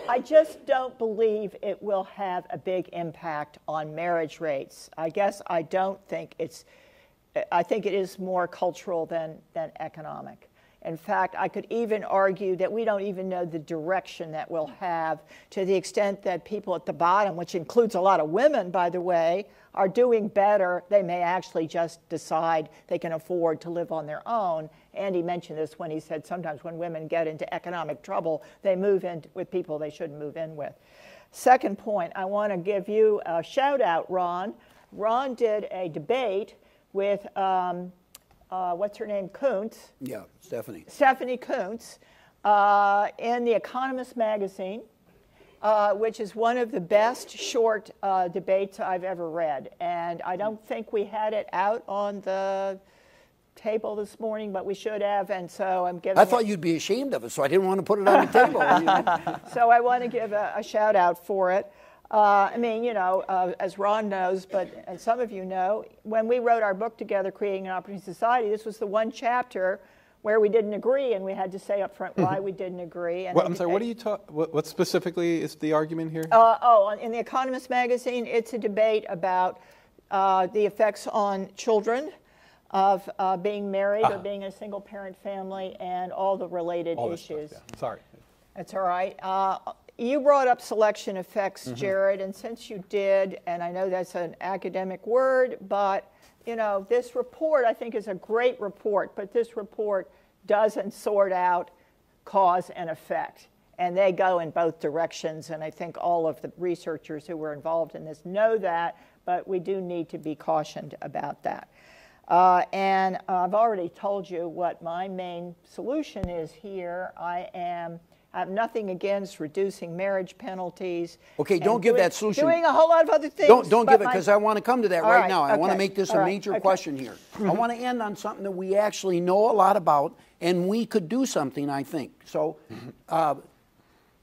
[SPEAKER 3] I just don't believe it will have a big impact on marriage rates. I guess I think it is more cultural than economic. In fact, I could even argue that we don't even know the direction that we'll have, to the extent that people at the bottom, which includes a lot of women, by the way, are doing better. They may actually just decide they can afford to live on their own. Andy mentioned this when he said sometimes when women get into economic trouble, they move in with people they shouldn't move in with. Second point, I want to give you a shout out, Ron. Ron did a debate with what's her name, Kuntz?
[SPEAKER 1] Yeah, Stephanie.
[SPEAKER 3] Stephanie Kuntz in The Economist magazine, which is one of the best short debates I've ever read. And I don't think we had it out on the table this morning, but we should have, and so I'm giving
[SPEAKER 1] I thought you'd be ashamed of it, so I didn't want to put it on the table.
[SPEAKER 3] So I want to give a shout out for it. As Ron knows, and some of you know, when we wrote our book together, Creating an Opportunity Society, this was the one chapter where we didn't agree, and we had to say up front why we didn't agree. And
[SPEAKER 5] I'm sorry, what specifically is the argument here?
[SPEAKER 3] In The Economist magazine, it's a debate about the effects on children of being married or being in a single-parent family and all the related issues.
[SPEAKER 5] Stuff, yeah. Sorry.
[SPEAKER 3] That's all right. You brought up selection effects, Jared, and since you did, and I know that's an academic word, but this report I think is a great report, but this report doesn't sort out cause and effect, and they go in both directions, and I think all of the researchers who were involved in this know that, but we do need to be cautioned about that. And I've already told you what my main solution is here. I have nothing against reducing marriage penalties.
[SPEAKER 1] Okay, don't give that solution.
[SPEAKER 3] Doing a whole lot of other things.
[SPEAKER 1] Don't give it, because I want to come to that right now. I want to
[SPEAKER 3] okay,
[SPEAKER 1] make this
[SPEAKER 3] all
[SPEAKER 1] a
[SPEAKER 3] right,
[SPEAKER 1] major
[SPEAKER 3] okay.
[SPEAKER 1] question here. I want to end on something that we actually know a lot about, and we could do something, I think. So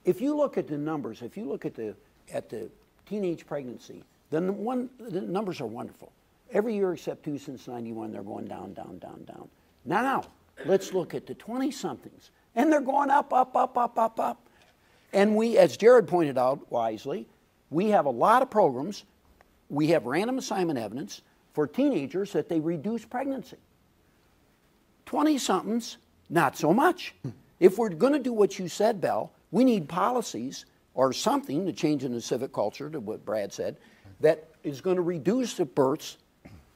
[SPEAKER 1] if you look at the numbers, if you look at the teenage pregnancy, the numbers are wonderful. Every year except 2 since 91, they're going down, down, down, down. Now, let's look at the 20-somethings. And they're going up, up, up, up, up, up. And we, as Jared pointed out wisely, we have a lot of programs. We have random assignment evidence for teenagers that they reduce pregnancy. 20-somethings, not so much. If we're going to do what you said, Belle, we need policies or something to change in the civic culture, to what Brad said, that is going to reduce the births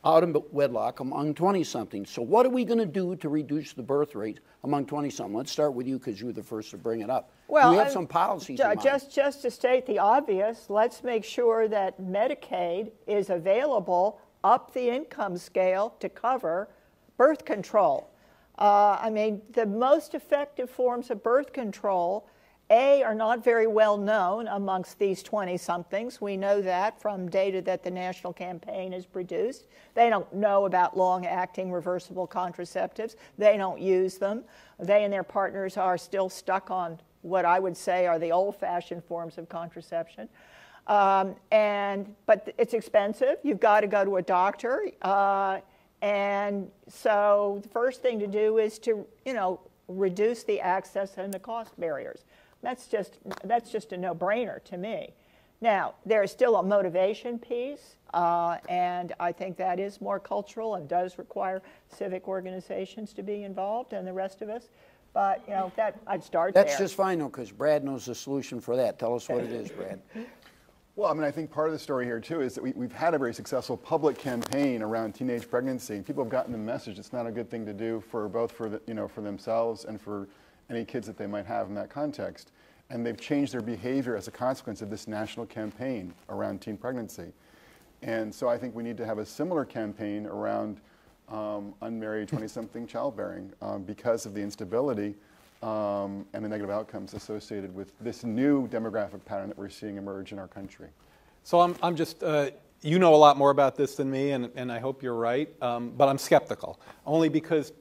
[SPEAKER 1] out of wedlock among 20-somethings. So what are we going to do to reduce the birth rate among 20-somethings? Let's start with you, because you were the first to bring it up.
[SPEAKER 3] Well,
[SPEAKER 1] we have some policies in mind.
[SPEAKER 3] Just to state the obvious, let's make sure that Medicaid is available up the income scale to cover birth control. The most effective forms of birth control, are not very well known amongst these 20-somethings. We know that from data that the National Campaign has produced. They don't know about long-acting reversible contraceptives. They don't use them. They and their partners are still stuck on what I would say are the old-fashioned forms of contraception. But it's expensive. You've got to go to a doctor. And so the first thing to do is to, reduce the access and the cost barriers. That's just a no-brainer to me. Now, there is still a motivation piece, and I think that is more cultural and does require civic organizations to be involved and the rest of us. But, that I'd start there.
[SPEAKER 1] That's just fine, though, because Brad knows the solution for that. Tell us what it is, Brad.
[SPEAKER 2] Well, I mean, I think part of the story here, too, is that we've had a very successful public campaign around teenage pregnancy. And people have gotten the message it's not a good thing to do for both for, for themselves and for any kids that they might have in that context. And they've changed their behavior as a consequence of this national campaign around teen pregnancy. And so I think we need to have a similar campaign around unmarried 20-something childbearing because of the instability and the negative outcomes associated with this new demographic pattern that we're seeing emerge in our country.
[SPEAKER 5] So I'm just, you know a lot more about this than me, and I hope you're right, but I'm skeptical, only because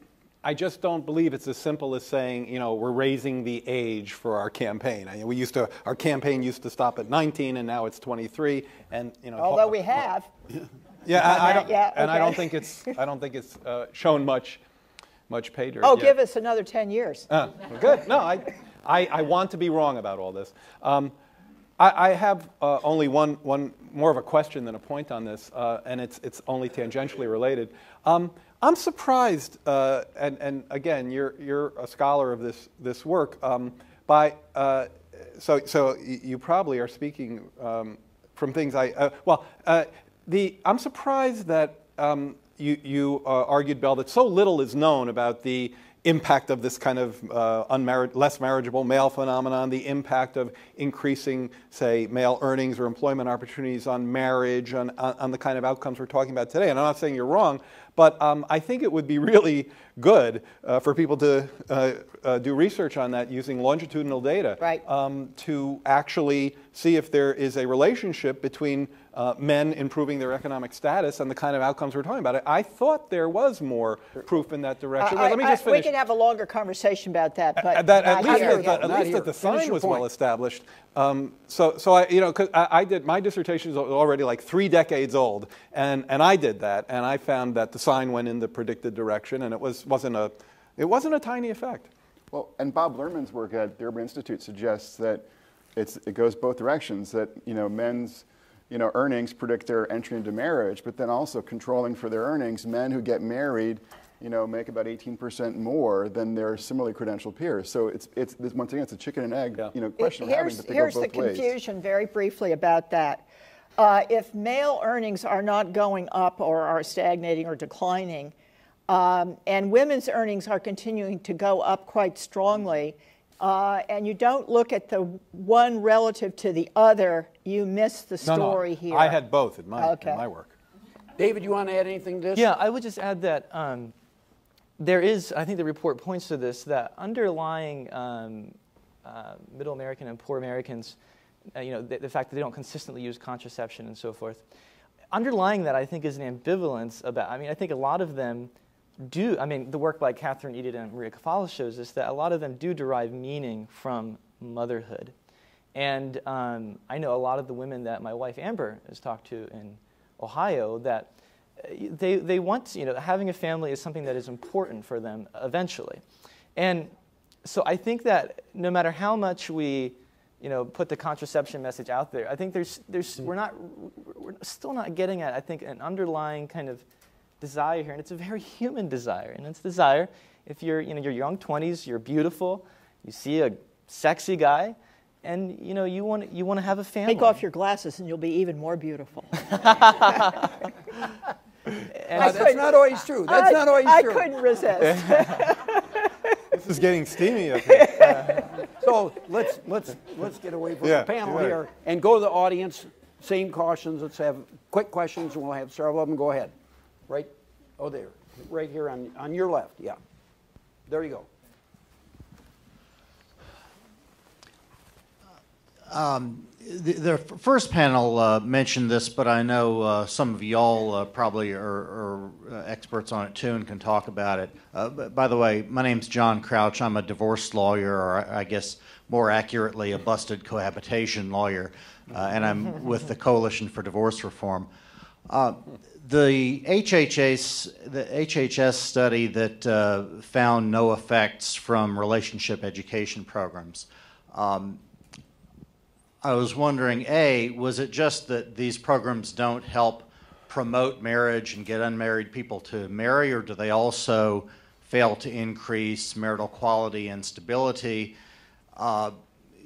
[SPEAKER 5] I just don't believe it's as simple as saying, we're raising the age for our campaign. I mean, our campaign used to stop at 19, and now it's 23, and
[SPEAKER 3] Although we have.
[SPEAKER 5] Yeah, I don't
[SPEAKER 3] okay.
[SPEAKER 5] think it's shown much pay dirt.
[SPEAKER 3] Oh,
[SPEAKER 5] yet.
[SPEAKER 3] give us another 10 years.
[SPEAKER 5] Good. No, I want to be wrong about all this. I have only one more of a question than a point on this, and it's only tangentially related. I'm surprised, and again, you're a scholar of this work. So you probably are speaking from things I'm surprised that you argued, Bell, that so little is known about the impact of this kind of less marriageable male phenomenon, the impact of increasing, say, male earnings or employment opportunities on marriage, on the kind of outcomes we're talking about today. And I'm not saying you're wrong, but I think it would be really good for people to do research on that using longitudinal data,
[SPEAKER 3] right,
[SPEAKER 5] to actually see if there is a relationship between men improving their economic status and the kind of outcomes we're talking about. I thought there was more proof in that direction. Let me just finish.
[SPEAKER 3] We can have a longer conversation about that, but
[SPEAKER 5] at least that the sign was well established. So I, because I did, my dissertation is already like 3 decades old, and I did that, and I found that the sign went in the predicted direction, and it wasn't a tiny effect.
[SPEAKER 2] Well, and Bob Lerman's work at the Urban Institute suggests that it goes both directions. That men's earnings predict their entry into marriage, but then also controlling for their earnings, men who get married, make about 18% more than their similarly credentialed peers. So it's once again, it's a chicken and egg, question we're having, but they go both ways.
[SPEAKER 3] Here's the confusion very briefly about that. If male earnings are not going up or are stagnating or declining, and women's earnings are continuing to go up quite strongly, and you don't look at the one relative to the other, you miss the story here.
[SPEAKER 5] I had both in my work.
[SPEAKER 1] David, you want to add anything to this?
[SPEAKER 4] Yeah, I would just add that there is, I think the report points to this, that underlying middle American and poor Americans, the fact that they don't consistently use contraception and so forth, underlying that I think is an ambivalence about, I think a lot of them do, the work by Catherine Edith and Maria Kafala shows us that a lot of them do derive meaning from motherhood. And I know a lot of the women that my wife Amber has talked to in Ohio that they want, having a family is something that is important for them eventually. And so I think that no matter how much we, put the contraception message out there, I think we're still not getting at, I think, an underlying kind of desire here, and it's a very human desire. And it's desire, if you're, your young 20s, you're beautiful, you see a sexy guy, and you want to have a family.
[SPEAKER 3] Take off your glasses, and you'll be even more beautiful.
[SPEAKER 1] That's not always true. That's not always true.
[SPEAKER 3] I couldn't resist.
[SPEAKER 5] This is getting steamy up here.
[SPEAKER 1] So let's get away from the panel here and go to the audience. Same cautions. Let's have quick questions, and we'll have several of them. Go ahead. Right, there, right here on your left. Yeah, there you go.
[SPEAKER 6] The first panel mentioned this, but I know some of y'all probably are experts on it too and can talk about it. By the way, my name's John Crouch. I'm a divorce lawyer, or I guess more accurately, a busted cohabitation lawyer, and I'm with the Coalition for Divorce Reform. The HHS study that found no effects from relationship education programs. I was wondering, A, was it just that these programs don't help promote marriage and get unmarried people to marry, or do they also fail to increase marital quality and stability?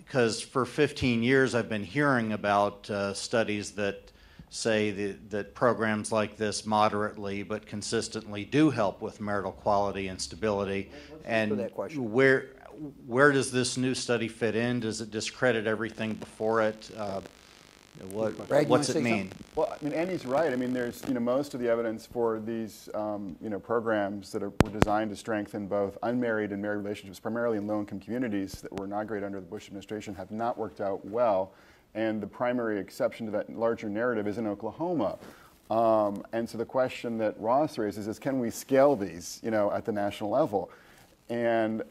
[SPEAKER 6] because for 15 years I've been hearing about studies that say that programs like this moderately but consistently do help with marital quality and stability. And
[SPEAKER 1] that question.
[SPEAKER 6] where does this new study fit in? Does it discredit everything before it?
[SPEAKER 1] Greg, you
[SPEAKER 6] What's
[SPEAKER 1] wanna
[SPEAKER 6] it
[SPEAKER 1] say
[SPEAKER 6] mean?
[SPEAKER 2] Well, I mean, Andy's right. I mean, there's, most of the evidence for these, programs that were designed to strengthen both unmarried and married relationships, primarily in low-income communities that were inaugurated under the Bush administration, have not worked out well. And the primary exception to that larger narrative is in Oklahoma. And so the question that Ross raises is, can we scale these, at the national level? And,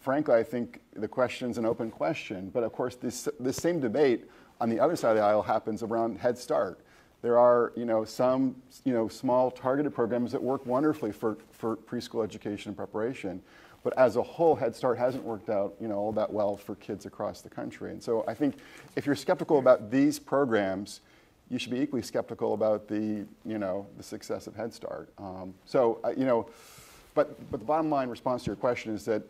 [SPEAKER 2] frankly, I think the question's an open question. But of course, this same debate on the other side of the aisle happens around Head Start. There are, some, small targeted programs that work wonderfully for preschool education and preparation. But as a whole, Head Start hasn't worked out, all that well for kids across the country. And so I think if you're skeptical about these programs, you should be equally skeptical about the success of Head Start. But the bottom line response to your question is that,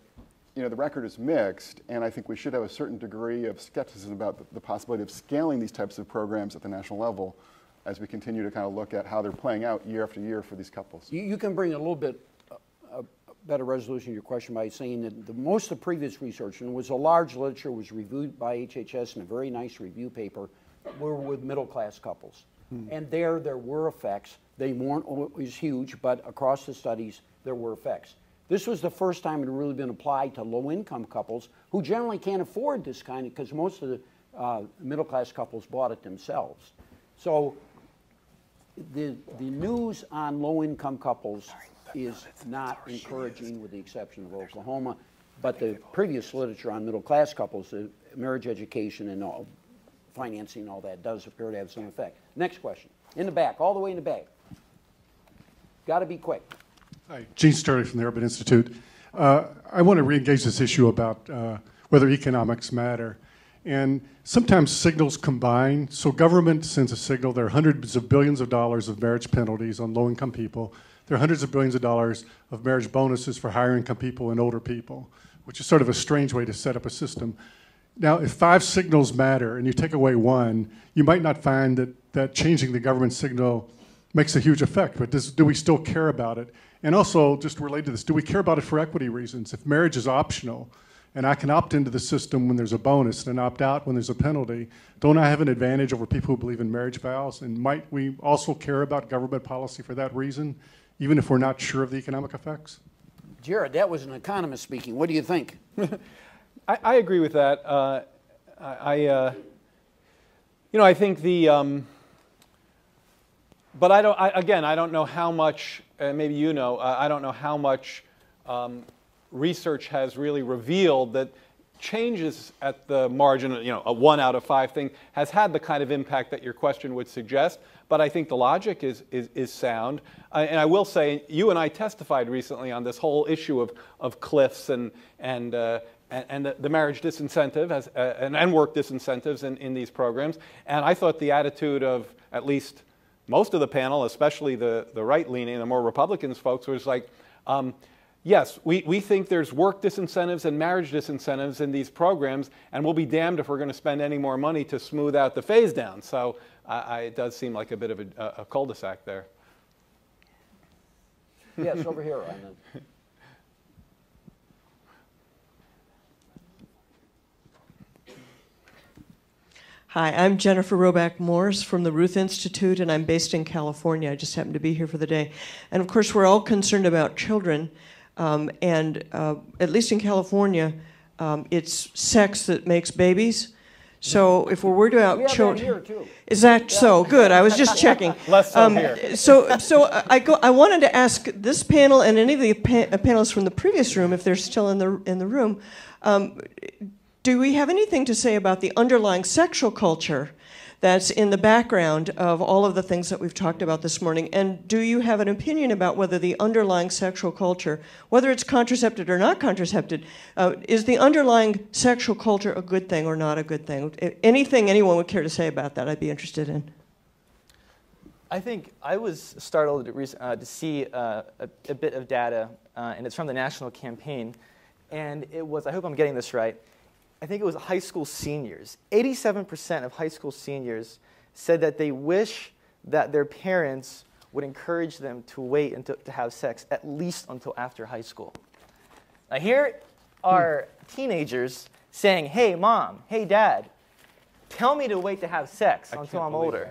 [SPEAKER 2] the record is mixed, and I think we should have a certain degree of skepticism about the possibility of scaling these types of programs at the national level as we continue to kind of look at how they're playing out year after year for these couples.
[SPEAKER 1] You can bring a little bit better resolution to your question by saying that most of the previous research, and it was a large literature, was reviewed by HHS in a very nice review paper, were with middle-class couples. And there were effects. They weren't always huge, but across the studies, there were effects. This was the first time it had really been applied to low-income couples who generally can't afford this kind of, because most of the middle-class couples bought it themselves. So the news on low-income couples is not encouraging, with the exception of Oklahoma. But the previous literature on middle-class couples, the marriage education and all, financing and all that, does appear to have some effect. Next question. In the back, all the way in the back. Got to be quick.
[SPEAKER 7] Hi, Gene Sterling from the Urban Institute. I want to re-engage this issue about whether economics matter. And sometimes signals combine. So government sends a signal. There are hundreds of billions of dollars of marriage penalties on low-income people. There are hundreds of billions of dollars of marriage bonuses for higher-income people and older people, which is sort of a strange way to set up a system. Now, if 5 signals matter and you take away one, you might not find that changing the government signal makes a huge effect. But do we still care about it? And also, just related to this, do we care about it for equity reasons? If marriage is optional, and I can opt into the system when there's a bonus and opt out when there's a penalty, don't I have an advantage over people who believe in marriage vows? And might we also care about government policy for that reason, even if we're not sure of the economic effects?
[SPEAKER 1] Jared, that was an economist speaking. What do you think?
[SPEAKER 5] I agree with that. I think the... But I don't know how much, maybe I don't know how much research has really revealed that changes at the margin, a 1 out of 5 thing, has had the kind of impact that your question would suggest. But I think the logic is sound. And I will say, you and I testified recently on this whole issue of cliffs and the marriage disincentive and work disincentives in these programs. And I thought the attitude of at least most of the panel, especially the right-leaning, the more Republicans folks, was like, yes, we think there's work disincentives and marriage disincentives in these programs, and we'll be damned if we're going to spend any more money to smooth out the phase down. So it does seem like a bit of a cul-de-sac there.
[SPEAKER 1] Yes, over here. On the...
[SPEAKER 8] Hi, I'm Jennifer Roback Morse from the Ruth Institute, and I'm based in California. I just happen to be here for the day. And of course, we're all concerned about children. And at least in California, it's sex that makes babies. So if we're worried about children, is that so? Good. I was just checking.
[SPEAKER 5] Less so here.
[SPEAKER 8] So I wanted to ask this panel and any of the panelists from the previous room, if they're still in the room, do we have anything to say about the underlying sexual culture that's in the background of all of the things that we've talked about this morning? And do you have an opinion about whether the underlying sexual culture, whether it's contracepted or not contracepted, is the underlying sexual culture a good thing or not a good thing? Anything anyone would care to say about that, I'd be interested in.
[SPEAKER 4] I think I was startled to see a bit of data, and it's from the national campaign. And it was, I hope I'm getting this right, I think it was high school seniors. 87% of high school seniors said that they wish that their parents would encourage them to wait until, to have sex at least until after high school. Now here are teenagers saying, hey mom, hey dad, tell me to wait to have sex until I'm older.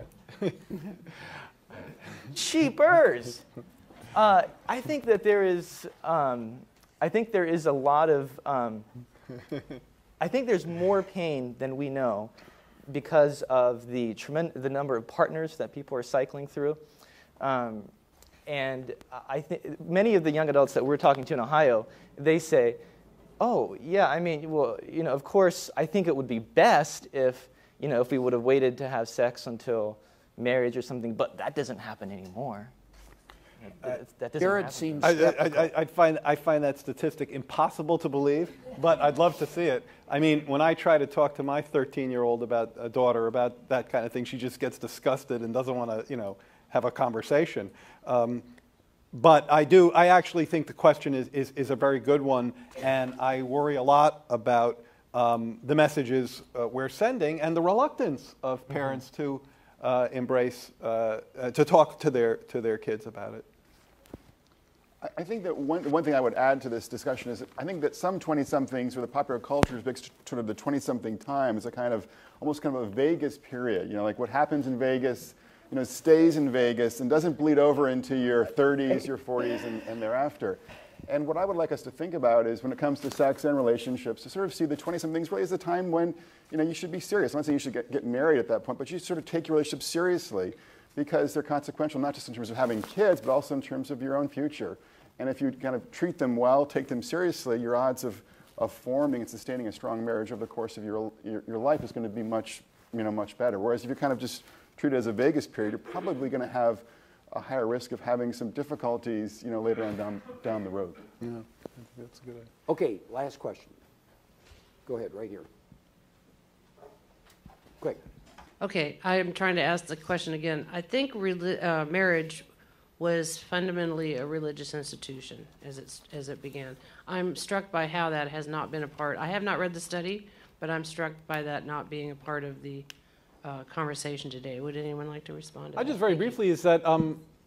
[SPEAKER 4] Cheapers! I think that there is, I think there is a lot of, I think there's more pain than we know because of the number of partners that people are cycling through. And I think many of the young adults that we're talking to in Ohio, they say, oh, yeah, I mean, well, you know, of course, I think it would be best if, you know, if we would have waited to have sex until marriage or something, but that doesn't happen anymore. That doesn't
[SPEAKER 1] Jared
[SPEAKER 4] happen.
[SPEAKER 1] seems
[SPEAKER 5] I find that statistic impossible to believe, but I'd love to see it. I mean, when I try to talk to my 13-year-old about a daughter about that kind of thing, she just gets disgusted and doesn't want to, you know, have a conversation. But I actually think the question is a very good one, and I worry a lot about the messages we're sending and the reluctance of parents to embrace, to talk to their kids about it.
[SPEAKER 2] I think that one thing I would add to this discussion is I think that some 20-somethings, or the popular culture, is sort of the 20-something time is a kind of almost kind of a Vegas period. You know, like what happens in Vegas, you know, stays in Vegas and doesn't bleed over into your 30s, your 40s, and thereafter. And what I would like us to think about is when it comes to sex and relationships, to sort of see the 20-somethings really as a time when, you know, you should be serious. I'm not saying you should get married at that point, but you sort of take your relationship seriously because they're consequential, not just in terms of having kids, but also in terms of your own future. And if you kind of treat them well, take them seriously, your odds of forming and sustaining a strong marriage over the course of your life is going to be much better. Whereas if you kind of just treat it as a Vegas period, you're probably going to have a higher risk of having some difficulties, you know, later on down the road.
[SPEAKER 5] Yeah, that's a good idea.
[SPEAKER 1] Okay, last question. Go ahead, right here. Quick.
[SPEAKER 9] Okay, I am trying to ask the question again. I think marriage was fundamentally a religious institution as it began. I'm struck by how that has not been a part. I have not read the study, but I'm struck by that not being a part of the conversation today. Would anyone like to respond to that?
[SPEAKER 5] Just very briefly is that,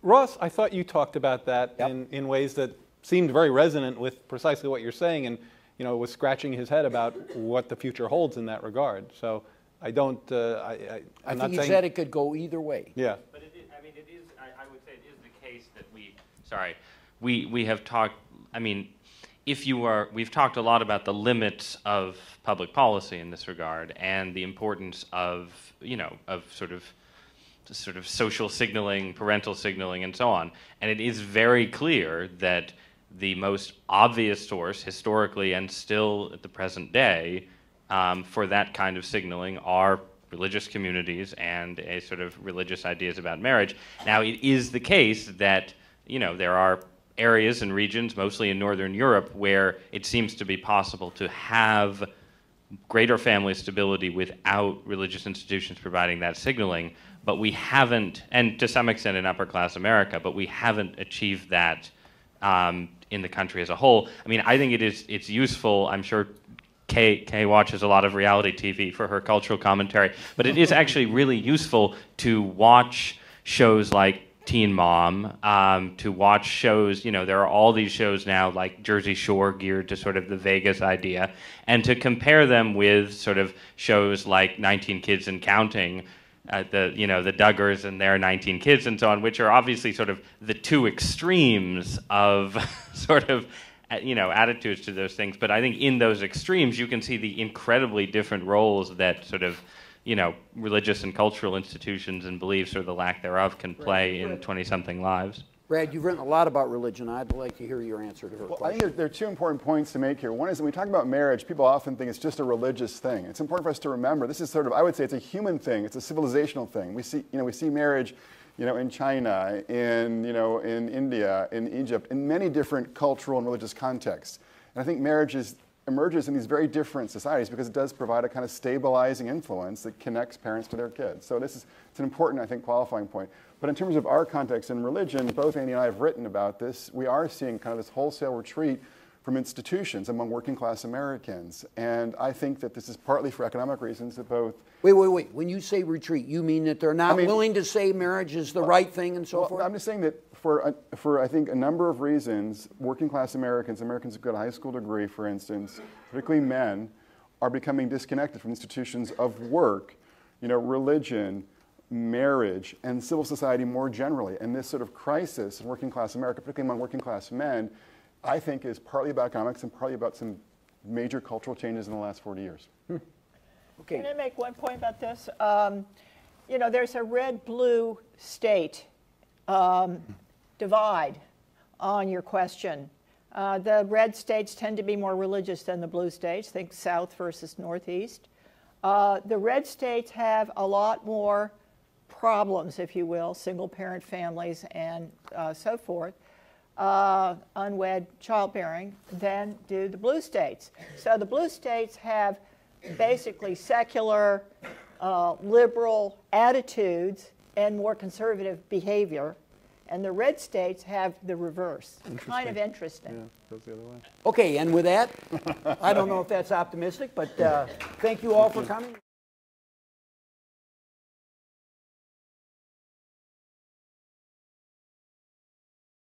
[SPEAKER 5] Ross, I thought you talked about that in ways that seemed very resonant with precisely what you're saying, and you know, was scratching his head about what the future holds in that regard. So I don't,
[SPEAKER 1] I think he said it could go either way.
[SPEAKER 5] Yeah.
[SPEAKER 10] But it is, I mean, it is, I would say it is the case that we have talked, I mean, we've talked a lot about the limits of public policy in this regard and the importance of, you know, of sort of social signaling, parental signaling, and so on. And it is very clear that the most obvious source, historically and still at the present day, for that kind of signaling are religious communities and a sort of religious ideas about marriage. Now, it is the case that, you know, there are areas and regions, mostly in Northern Europe, where it seems to be possible to have greater family stability without religious institutions providing that signaling, but we haven't, and to some extent in upper class America, but we haven't achieved that in the country as a whole. I mean, I think it's useful. I'm sure Kay watches a lot of reality TV for her cultural commentary, but it is actually really useful to watch shows like Teen Mom, to watch shows, you know, there are all these shows now like Jersey Shore geared to sort of the Vegas idea, and to compare them with sort of shows like 19 Kids and Counting, the Duggars and their 19 Kids and so on, which are obviously sort of the two extremes of sort of, you know, attitudes to those things. But I think in those extremes, you can see the incredibly different roles that sort of, you know, religious and cultural institutions and beliefs, or the lack thereof, can play in 20-something lives.
[SPEAKER 1] Brad, you've written a lot about religion. I'd like to hear your answer to her question.
[SPEAKER 2] I think there are two important points to make here. One is when we talk about marriage, people often think it's just a religious thing. It's important for us to remember this is sort of, I would say it's a human thing. It's a civilizational thing. We see marriage, you know, in China, in India, in Egypt, in many different cultural and religious contexts. And I think marriage emerges in these very different societies because it does provide a kind of stabilizing influence that connects parents to their kids. So it's an important, I think, qualifying point. But in terms of our context in religion, both Andy and I have written about this. We are seeing kind of this wholesale retreat from institutions among working class Americans. And I think that this is partly for economic reasons that both.
[SPEAKER 1] Wait. When you say retreat, you mean that they're not willing to say marriage is the right thing and so forth?
[SPEAKER 2] I'm just saying that for I think a number of reasons, working class Americans who got a high school degree, for instance, particularly men, are becoming disconnected from institutions of work, religion, marriage, and civil society more generally. And this sort of crisis in working class America, particularly among working class men, I think is partly about economics and partly about some major cultural changes in the last 40 years.
[SPEAKER 1] Okay.
[SPEAKER 3] Can I make one point about this? There's a red-blue state divide on your question. The red states tend to be more religious than the blue states. Think South versus Northeast. The red states have a lot more problems, if you will, single-parent families and so forth, unwed childbearing, than do the blue states. So the blue states have basically secular, liberal attitudes and more conservative behavior, and the red states have the reverse. Kind of interesting.
[SPEAKER 5] Yeah, goes the other way.
[SPEAKER 1] Okay, and with that, I don't know if that's optimistic, but thank you all for coming.